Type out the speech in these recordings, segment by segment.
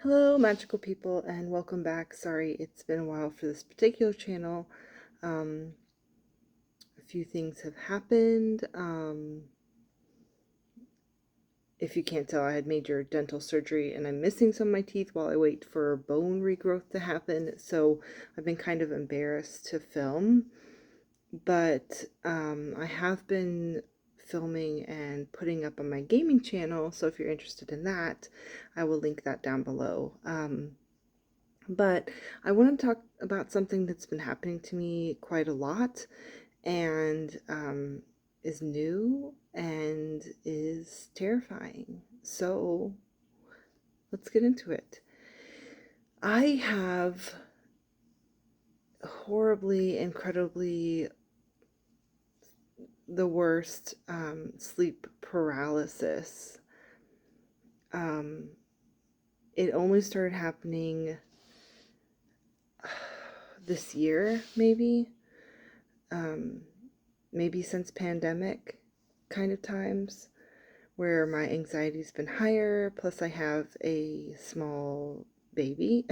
Hello, magical people, and welcome back. Sorry, it's been a while for this particular channel. A few things have happened. If you can't tell, I had major dental surgery and I'm missing some of my teeth while I wait for bone regrowth to happen. So I've been kind of embarrassed to film, but I have been filming and putting up on my gaming channel. So if you're interested in that, I will link that down below. But I want to talk about something that's been happening to me quite a lot and is new and is terrifying. So let's get into it. I have horribly, incredibly the worst sleep paralysis. Um, it only started happening this year, maybe. Maybe since pandemic kind of times, where my anxiety's been higher, plus I have a small baby.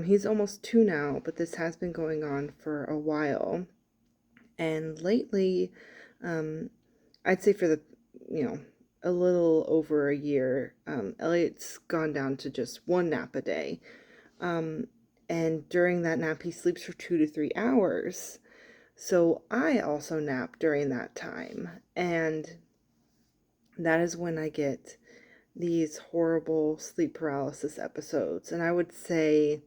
He's almost 2 now, but this has been going on for a while. And lately, I'd say for the, a little over a year, Elliot's gone down to just 1 nap a day. And during that nap, he sleeps for 2 to 3 hours. So I also nap during that time. And that is when I get these horrible sleep paralysis episodes. And I would say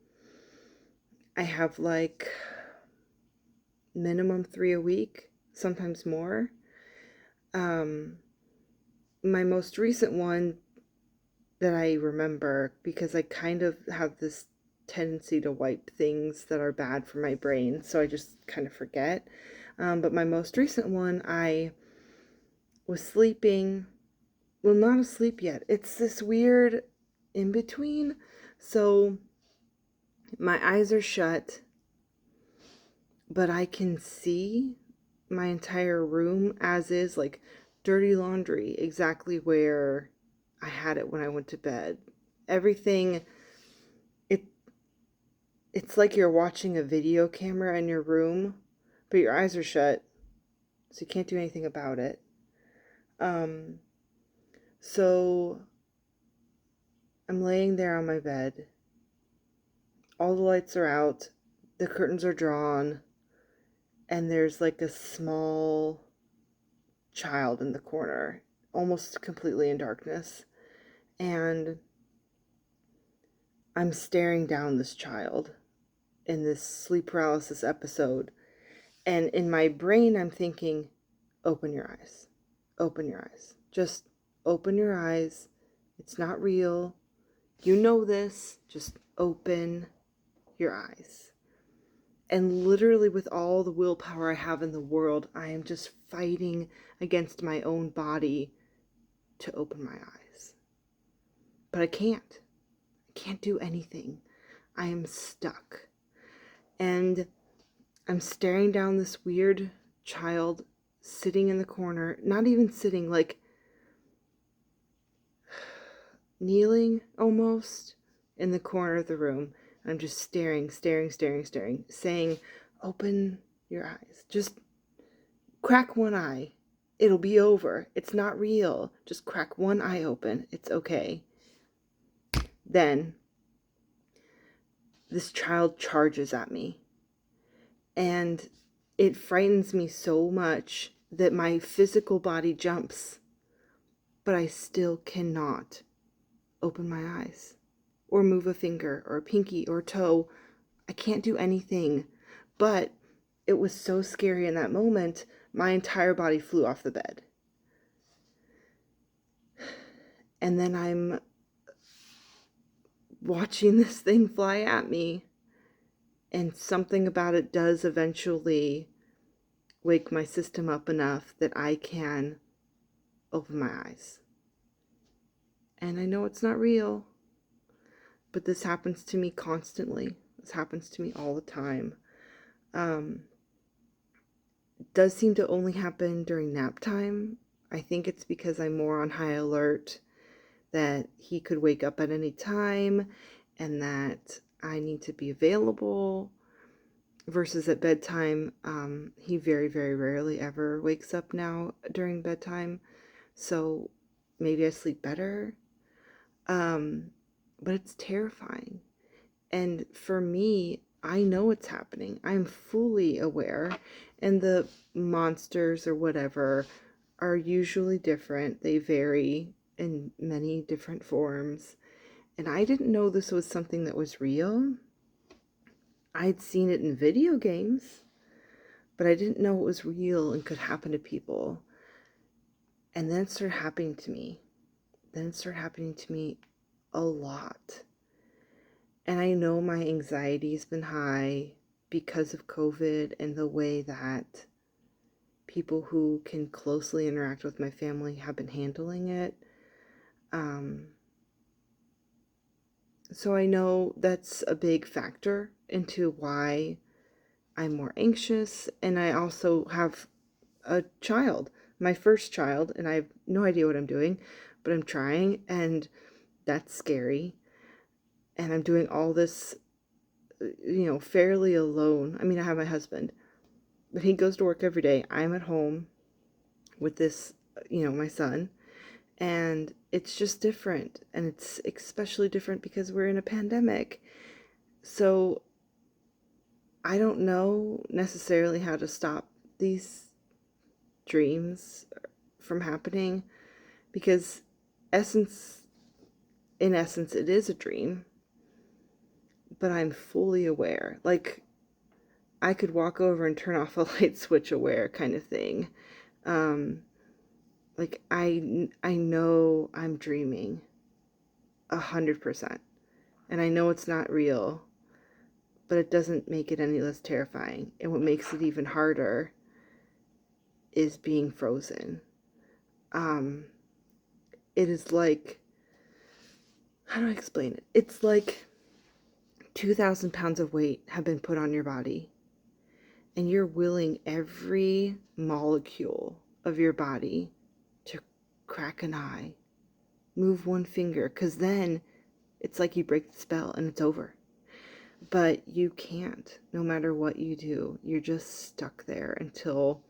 I have like minimum 3 a week, sometimes more. My most recent one that I remember, because I kind of have this tendency to wipe things that are bad for my brain, so I just kind of forget. But my most recent one, I was sleeping, well, not asleep yet. It's this weird in between. So my eyes are shut, but I can see my entire room as is, like dirty laundry, exactly where I had it when I went to bed. Everything, it's like you're watching a video camera in your room, but your eyes are shut, so you can't do anything about it. So I'm laying there on my bed. All the lights are out, the curtains are drawn, and there's like a small child in the corner, almost completely in darkness. And I'm staring down this child in this sleep paralysis episode. And in my brain, I'm thinking, open your eyes. Open your eyes. Just open your eyes. It's not real. You know this. Just open your eyes. And literally, with all the willpower I have in the world, I am just fighting against my own body to open my eyes. But I can't. I can't do anything. I am stuck. And I'm staring down this weird child sitting in the corner, not even sitting, like kneeling almost in the corner of the room. I'm just staring, saying, open your eyes. Just crack one eye. It'll be over. It's not real. Just crack one eye open. It's okay. Then this child charges at me. And it frightens me so much that my physical body jumps. But I still cannot open my eyes or move a finger or a pinky or toe. I can't do anything. But it was so scary in that moment, my entire body flew off the bed. And then I'm watching this thing fly at me, and something about it does eventually wake my system up enough that I can open my eyes. And I know it's not real, but this happens to me constantly. This happens to me all the time. It does seem to only happen during nap time. I think it's because I'm more on high alert that he could wake up at any time and that I need to be available, versus at bedtime. He very, very rarely ever wakes up now during bedtime, so maybe I sleep better. But it's terrifying. And for me, I know it's happening. I'm fully aware. And the monsters or whatever are usually different. They vary in many different forms. And I didn't know this was something that was real. I'd seen it in video games, but I didn't know it was real and could happen to people. And then it started happening to me. Then it started happening to me a lot. And I know my anxiety's been high because of COVID and the way that people who can closely interact with my family have been handling it. So I know that's a big factor into why I'm more anxious. And I also have a child, my first child, and I have no idea what I'm doing, but I'm trying, and that's scary. And I'm doing all this, fairly alone. I mean, I have my husband, but he goes to work every day. I'm at home with this, my son, and it's just different. And it's especially different because we're in a pandemic. So I don't know necessarily how to stop these dreams from happening, because in essence, it is a dream, but I'm fully aware. Like, I could walk over and turn off a light switch aware kind of thing. Like, I know I'm dreaming 100%. And I know it's not real, but it doesn't make it any less terrifying. And what makes it even harder is being frozen. It is like, how do I explain it? It's like 2,000 pounds of weight have been put on your body, and you're willing every molecule of your body to crack an eye, move one finger, because then it's like you break the spell and it's over. But you can't. No matter what you do, you're just stuck there until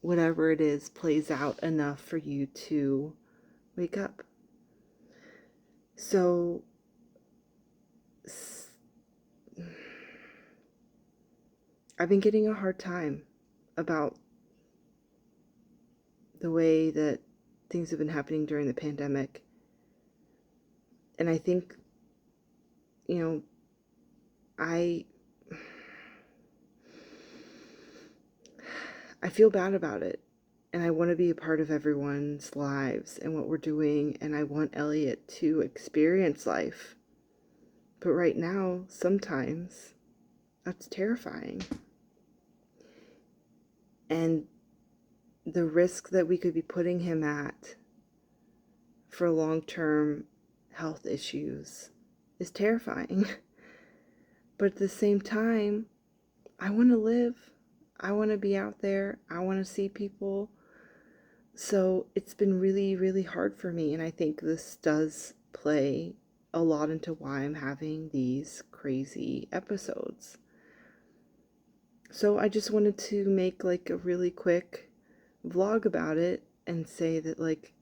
whatever it is plays out enough for you to wake up. So I've been getting a hard time about the way that things have been happening during the pandemic. And I think, I feel bad about it. And I want to be a part of everyone's lives and what we're doing. And I want Elliot to experience life. But right now, sometimes that's terrifying. And the risk that we could be putting him at for long-term health issues is terrifying. But at the same time, I want to live. I want to be out there. I want to see people. So it's been really, really hard for me. And I think this does play a lot into why I'm having these crazy episodes. So I just wanted to make like a really quick vlog about it and say that, like,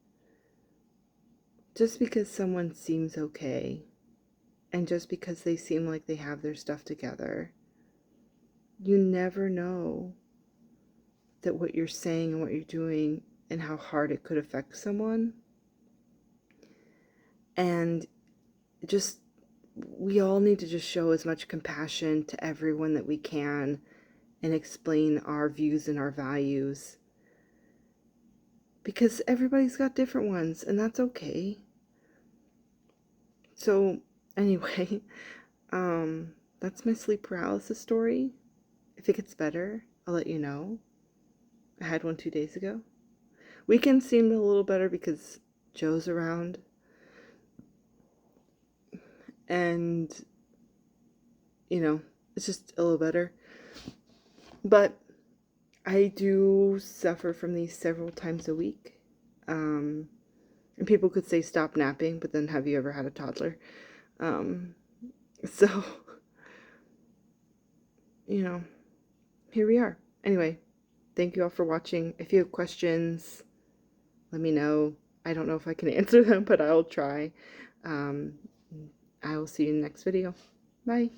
just because someone seems okay and just because they seem like they have their stuff together, you never know that what you're saying and what you're doing and how hard it could affect someone. And just, we all need to just show as much compassion to everyone that we can and explain our views and our values, because everybody's got different ones, and that's okay. So anyway, that's my sleep paralysis story. If it gets better, I'll let you know. I had one 2 days ago. Weekend seemed a little better because Joe's around, and it's just a little better. But I do suffer from these several times a week. And people could say stop napping, but then have you ever had a toddler? So, you know, here we are. Anyway, thank you all for watching. If you have questions, let me know. I don't know if I can answer them, but I'll try. I will see you in the next video. Bye.